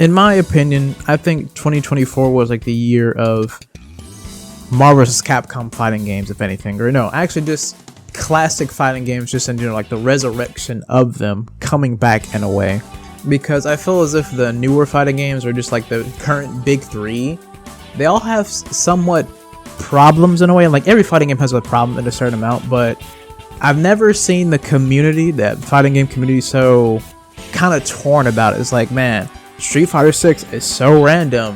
in my opinion, I think 2024 was like the year of Marvel vs. Capcom fighting games, if anything, or no, actually just classic fighting games, just in like the resurrection of them coming back in a way. Because I feel as if the newer fighting games, or just like the current big three, they all have somewhat problems in a way. Like every fighting game has a problem in a certain amount, but I've never seen the community, that fighting game community, so kind of torn about it. It's like, man, Street Fighter 6 is so random.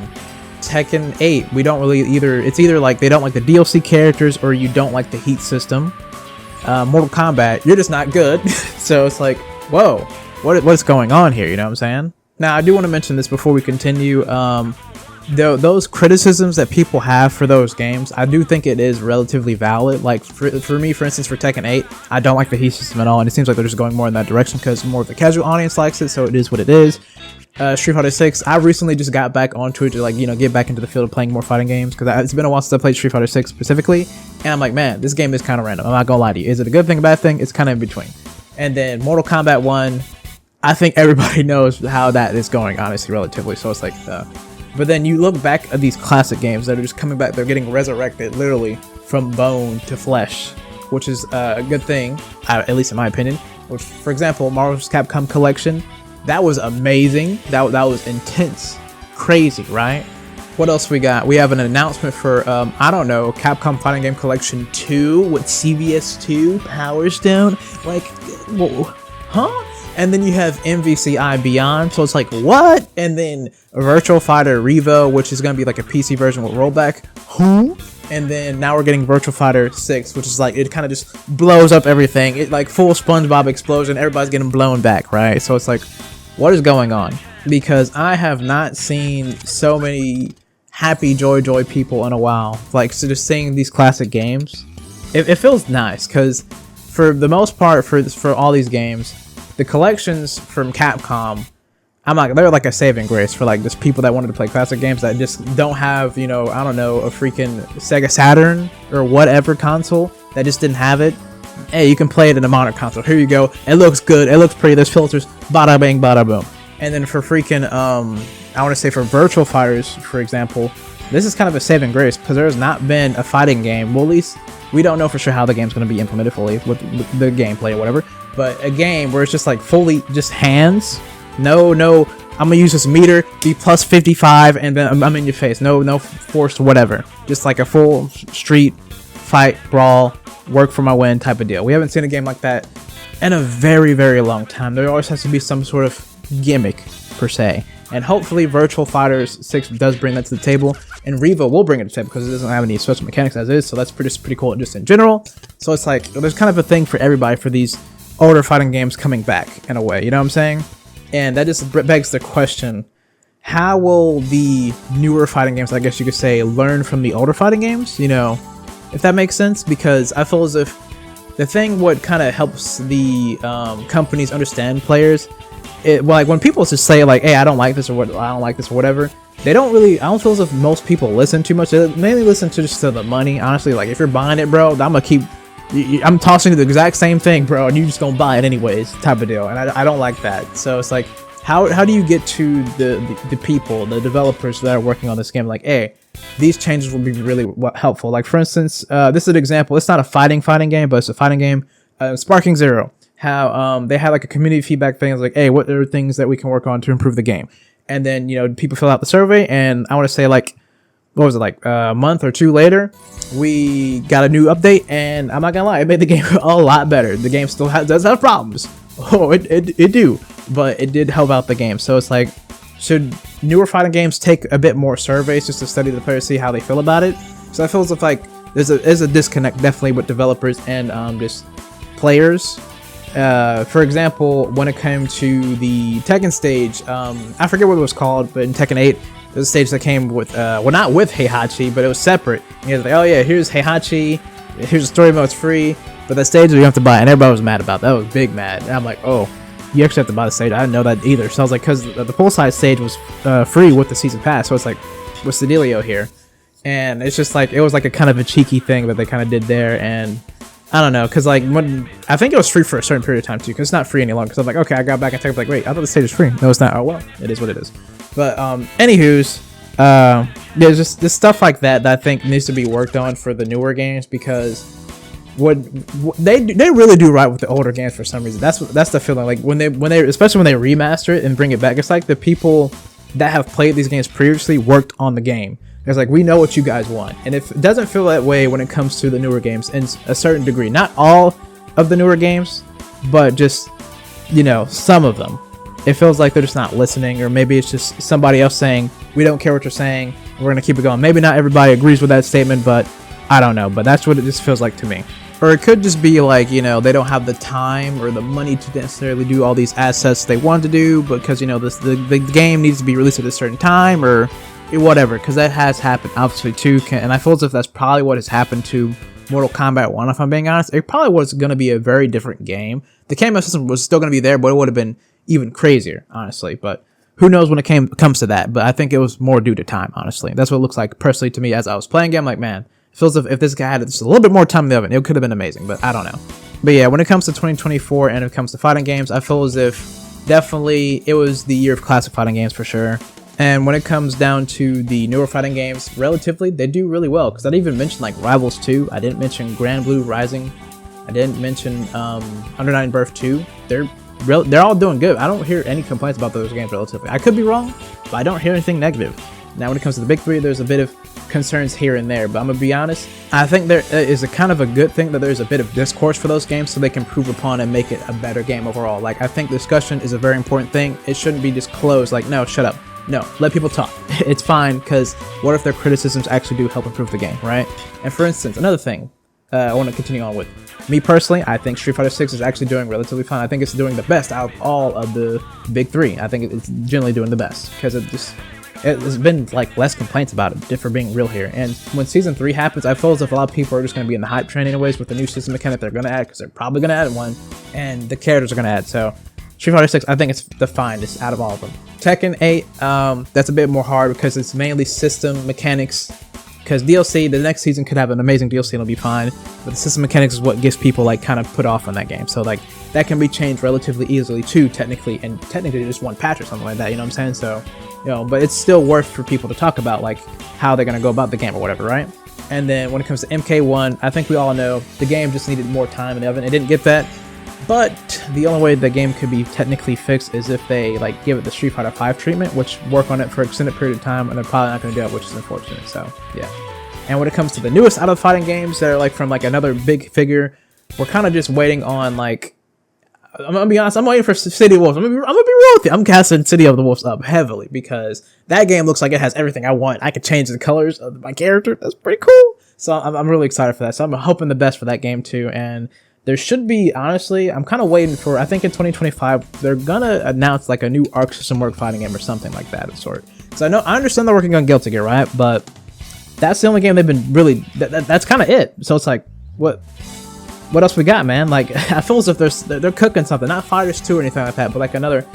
Tekken 8, we don't really it's either like they don't like the DLC characters or you don't like the heat system. Mortal Kombat, you're just not good. So it's like, whoa, what's going on here? You know what I'm saying? Now, I do want to mention this before we continue. Those criticisms that people have for those games, I do think it is relatively valid. Like for me, for instance, for Tekken 8, I don't like the heat system at all, and it seems like they're just going more in that direction because more of the casual audience likes it, so it is what it is. Street Fighter 6, I recently just got back onto it to, like, you know, get back into the field of playing more fighting games, because it's been a while since I played Street Fighter 6 specifically, and I'm like, man, this game is kind of random. I'm not gonna lie to you. Is it a good thing, a bad thing? It's kind of in between. And then Mortal Kombat 1, I think everybody knows how that is going, honestly, relatively, so it's like, but then you look back at these classic games that are just coming back, they're getting resurrected, literally, from bone to flesh, which is a good thing, at least in my opinion. Which, for example, Marvel vs. Capcom Collection, that was amazing. That was intense, crazy, right? What else we got? We have an announcement for, I don't know, Capcom Fighting Game Collection 2 with CVS 2, Power Stone, like, whoa, huh? And then you have MVCI Beyond, so it's like, what? And then Virtual Fighter Revo, which is going to be like a PC version with rollback. Who? And then now we're getting Virtual Fighter 6, which is like, it kind of just blows up everything. It like full SpongeBob explosion, everybody's getting blown back, right? So it's like, what is going on? Because I have not seen so many happy joy people in a while. Like, so just seeing these classic games, it feels nice, because for the most part, for all these games, the collections from Capcom, they're like a saving grace for like just people that wanted to play classic games that just don't have, you know, I don't know, a freaking Sega Saturn or whatever console that just didn't have it. Hey, you can play it in a modern console. Here you go. It looks good. It looks pretty. There's filters. Bada bang, bada boom. And then for freaking, I want to say for Virtual Fighters, for example, this is kind of a saving grace because there has not been a fighting game. Well, at least we don't know for sure how the game's going to be implemented fully with the gameplay or whatever. But a game where it's just like fully just hands. No, I'm going to use this meter, be plus 55, and then I'm in your face. No forced whatever. Just like a full street fight, brawl, work for my win type of deal. We haven't seen a game like that in a very, very long time. There always has to be some sort of gimmick, per se. And hopefully Virtual Fighters 6 does bring that to the table. And Revo will bring it to the table because it doesn't have any special mechanics as is. So that's pretty cool just in general. So it's like, there's kind of a thing for everybody for these older fighting games coming back in a way. You know what I'm saying? And that just begs the question, how will the newer fighting games, I guess you could say, learn from the older fighting games? You know, if that makes sense, because I feel as if the thing what kind of helps the companies understand players, like when people just say like, hey, I don't like this or what, I don't like this or whatever, they don't really, I don't feel as if most people listen too much. They mainly listen to just to the money. Honestly, like if you're buying it, bro, I'm tossing you the exact same thing, bro, and you just gonna buy it anyways, type of deal. And I don't like that. So it's like, how do you get to the people, the developers that are working on this game? Like, hey, these changes will be really helpful. Like for instance, this is an example. It's not a fighting game, but it's a fighting game. Sparking Zero. How they had like a community feedback thing. It's like, hey, what are things that we can work on to improve the game? And then, you know, people fill out the survey, and I want to say like, what was it, like a month or two later, we got a new update, and I'm not gonna lie, it made the game a lot better. The game still does have problems. Oh, it do, but it did help out the game. So it's like, should newer fighting games take a bit more surveys just to study the players, see how they feel about it? So I feel as if like there's a disconnect definitely with developers and just players. For example, when it came to the Tekken stage, I forget what it was called, but in Tekken 8, there's a stage that came with, well, not with Heihachi, but it was separate. And he was like, oh yeah, here's Heihachi, here's the story mode, it's free, but that stage you have to buy, and everybody was mad about that. I was big mad, and I'm like, oh, you actually have to buy the stage? I didn't know that either. So I was like, because the poolside stage was free with the season pass, so it's like, what's the dealio here? And it's just like, it was like a kind of a cheeky thing that they kind of did there, and I don't know, because like, when I think it was free for a certain period of time too, because it's not free any longer, because I'm like, okay, I got back and checked, like, wait, I thought the stage was free. No, it's not. Oh well, it is what it is. But anywho's, there's just stuff like that that I think needs to be worked on for the newer games, because what they really do right with the older games for some reason. That's the feeling. Like when they especially when they remaster it and bring it back, it's like the people that have played these games previously worked on the game. It's like, we know what you guys want, and if it doesn't feel that way when it comes to the newer games in a certain degree, not all of the newer games, but just, you know, some of them, it feels like they're just not listening, or maybe it's just somebody else saying, we don't care what you're saying, we're gonna keep it going. Maybe not everybody agrees with that statement, but I don't know, but that's what it just feels like to me. Or it could just be like, you know, they don't have the time or the money to necessarily do all these assets they want to do, because, you know, the game needs to be released at a certain time, or whatever, because that has happened obviously too. And I feel as if that's probably what has happened to Mortal Kombat 1, if I'm being honest. It probably was going to be a very different game. The camera system was still going to be there, but it would have been even crazier, honestly. But who knows when it comes to that. But I think it was more due to time, honestly. That's what it looks like personally to me as I was playing it. I'm like, man, it feels as if this guy had just a little bit more time in the oven, it could have been amazing, but I don't know. But yeah, when it comes to 2024 and it comes to fighting games, I feel as if definitely it was the year of classic fighting games for sure. And when it comes down to the newer fighting games, relatively, they do really well. Because I didn't even mention like Rivals 2. I didn't mention Grand Blue Rising. I didn't mention Under Night Birth 2. They're all doing good. I don't hear any complaints about those games relatively. I could be wrong, but I don't hear anything negative. Now, when it comes to the big three, there's a bit of concerns here and there. But I'm gonna be honest, I think there is a kind of a good thing that there's a bit of discourse for those games, so they can improve upon and make it a better game overall. Like, I think discussion is a very important thing. It shouldn't be just closed. Like, no, shut up. No, let people talk. It's fine, because what if their criticisms actually do help improve the game, right? And for instance, another thing I want to continue on with. Me personally, I think Street Fighter 6 is actually doing relatively fine. I think it's doing the best out of all of the big three. I think it's generally doing the best, because there's been like less complaints about it, if we're being real here. And when Season 3 happens, I feel as if a lot of people are just going to be in the hype train anyways with the new system mechanic they're going to add, because they're probably going to add one, and the characters are going to add. So Street Fighter 6, I think it's the finest out of all of them. Tekken 8, that's a bit more hard because it's mainly system mechanics. Because DLC, the next season could have an amazing DLC and it'll be fine, but the system mechanics is what gets people like kind of put off on that game. So like that can be changed relatively easily too, technically just one patch or something like that. You know what I'm saying? So, you know, but it's still worth for people to talk about like how they're gonna go about the game or whatever, right? And then when it comes to MK1, I think we all know the game just needed more time in the oven. It didn't get that. But the only way the game could be technically fixed is if they like give it the Street Fighter 5 treatment, which work on it for an extended period of time, and they're probably not going to do it, which is unfortunate. So yeah. And when it comes to the newest out of fighting games that are like from like another big figure, we're kind of just waiting on like, I'm gonna be honest, I'm waiting for City of Wolves. I'm gonna be real with you. I'm casting City of the Wolves up heavily because that game looks like it has everything I want. I could change the colors of my character. That's pretty cool. So I'm really excited for that. So I'm hoping the best for that game too. And there should be, honestly, I'm kind of waiting for, I think in 2025, they're gonna announce like a new Arc System Work fighting game or something like that of sort. So I understand they're working on Guilty Gear, right? But that's the only game they've been really, that's kind of it. So it's like, what else we got, man? Like, I feel as if they're cooking something, not Fighters 2 or anything like that, but like another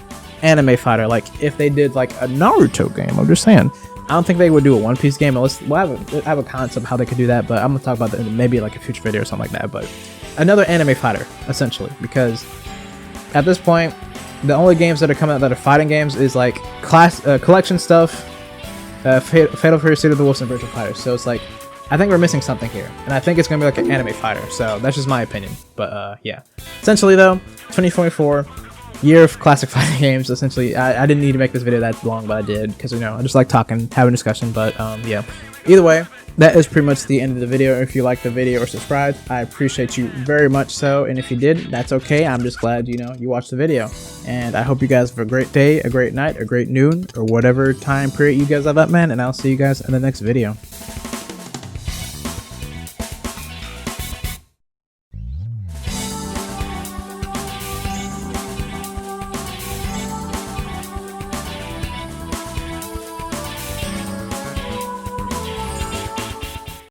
anime fighter. Like if they did like a Naruto game, I'm just saying. I don't think they would do a One Piece game unless, well, I have a concept of how they could do that, but I'm gonna talk about that in maybe like a future video or something like that. But another anime fighter, essentially, because at this point, the only games that are coming out that are fighting games is like collection stuff, Fatal Fury, City of the Wolves, and Virtual Fighters. So it's like, I think we're missing something here, and I think it's gonna be like an anime fighter. So that's just my opinion. But yeah, essentially though, 2024. Year of classic fighting games. Essentially, I didn't need to make this video that long, but I did because, you know, I just like talking, having discussion. But yeah, either way, that is pretty much the end of the video. If you liked the video or subscribed, I appreciate you very much so. And if you did, that's okay. I'm just glad, you know, you watched the video. And I hope you guys have a great day, a great night, a great noon, or whatever time period you guys have up, man. And I'll see you guys in the next video.